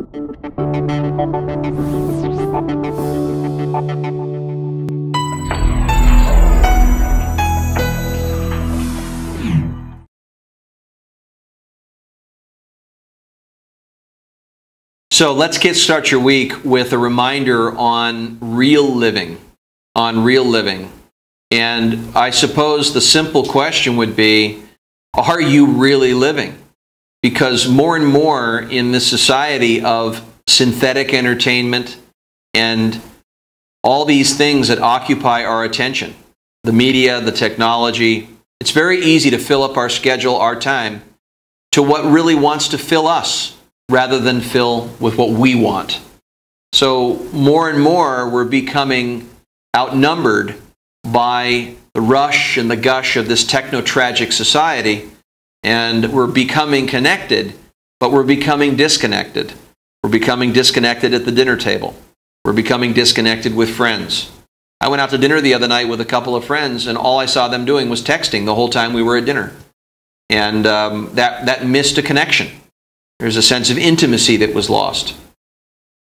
So let's start your week with a reminder on real living, And I suppose the simple question would be, are you really living? Because more and more in this society of synthetic entertainment and all these things that occupy our attention, the media, the technology, it's very easy to fill up our schedule, our time, to what really wants to fill us, rather than fill with what we want. So more and more we're becoming outnumbered by the rush and the gush of this techno-tragic society, and we're becoming connected, but we're becoming disconnected. We're becoming disconnected at the dinner table. We're becoming disconnected with friends. I went out to dinner the other night with a couple of friends, and all I saw them doing was texting the whole time we were at dinner. And that missed a connection. There's a sense of intimacy that was lost.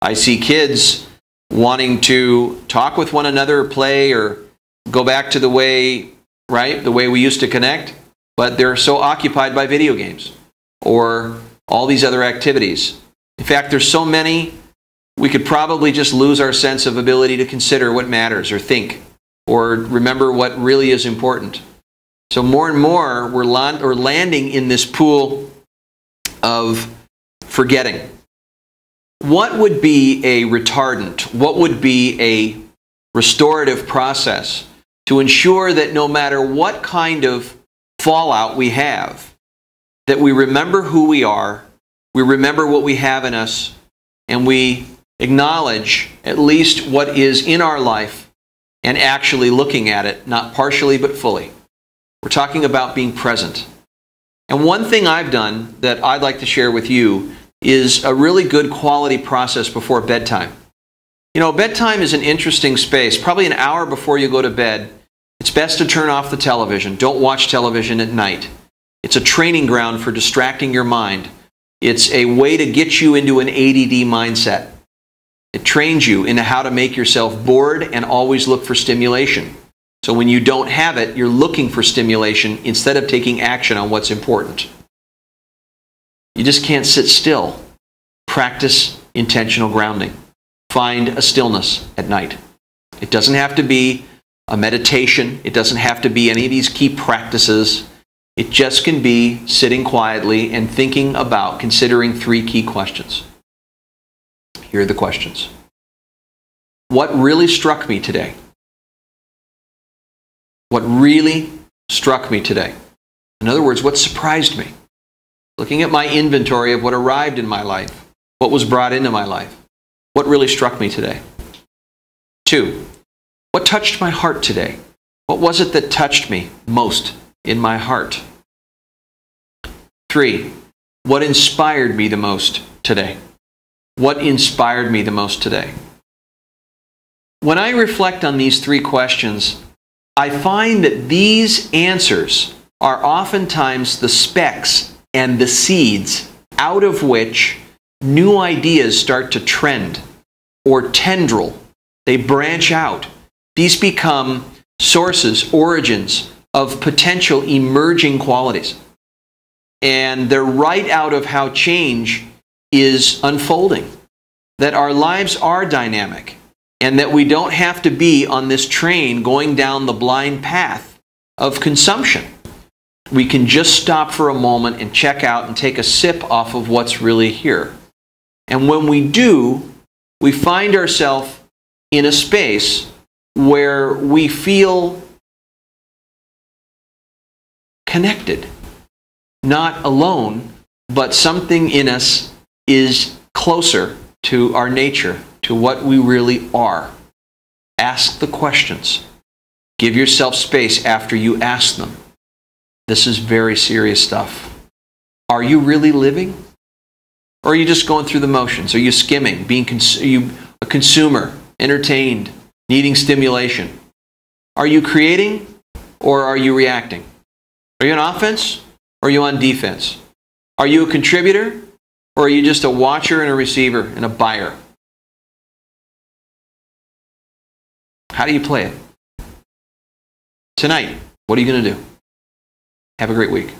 I see kids wanting to talk with one another, play, or go back to the way we used to connect, but they're so occupied by video games or all these other activities. In fact, there's so many, we could probably just lose our sense of ability to consider what matters or think or remember what really is important. So more and more we're landing in this pool of forgetting. What would be a retardant? What would be a restorative process to ensure that no matter what kind of fallout we have, that we remember who we are, we remember what we have in us, and we acknowledge at least what is in our life and actually looking at it, not partially but fully. We're talking about being present. And one thing I've done that I'd like to share with you is a really good quality process before bedtime. You know, bedtime is an interesting space. Probably an hour before you go to bed, it's best to turn off the television. Don't watch television at night. It's a training ground for distracting your mind. It's a way to get you into an ADD mindset. It trains you into how to make yourself bored and always look for stimulation. So when you don't have it, you're looking for stimulation instead of taking action on what's important. You just can't sit still. Practice intentional grounding. Find a stillness at night. It doesn't have to be a meditation. It doesn't have to be any of these key practices. It just can be sitting quietly and thinking about, considering 3 key questions. Here are the questions. What really struck me today? What really struck me today? In other words, what surprised me? Looking at my inventory of what arrived in my life, what was brought into my life, what really struck me today? 2, what touched my heart today? What was it that touched me most in my heart? 3, what inspired me the most today? What inspired me the most today? When I reflect on these 3 questions, I find that these answers are oftentimes the specks and the seeds out of which new ideas start to trend or tendril. They branch out. These become sources, origins of potential emerging qualities. And they're right out of how change is unfolding. That our lives are dynamic and that we don't have to be on this train going down the blind path of consumption. We can just stop for a moment and check out and take a sip off of what's really here. And when we do, we find ourselves in a space where we feel connected. Not alone, but something in us is closer to our nature, to what we really are. Ask the questions. Give yourself space after you ask them. This is very serious stuff. Are you really living? Or are you just going through the motions? Are you skimming? Are you a consumer, entertained, needing stimulation? Are you creating or are you reacting? Are you on offense or are you on defense? Are you a contributor or Or are you just a watcher and a receiver and a buyer? How do you play it? Tonight, what are you going to do? Have a great week.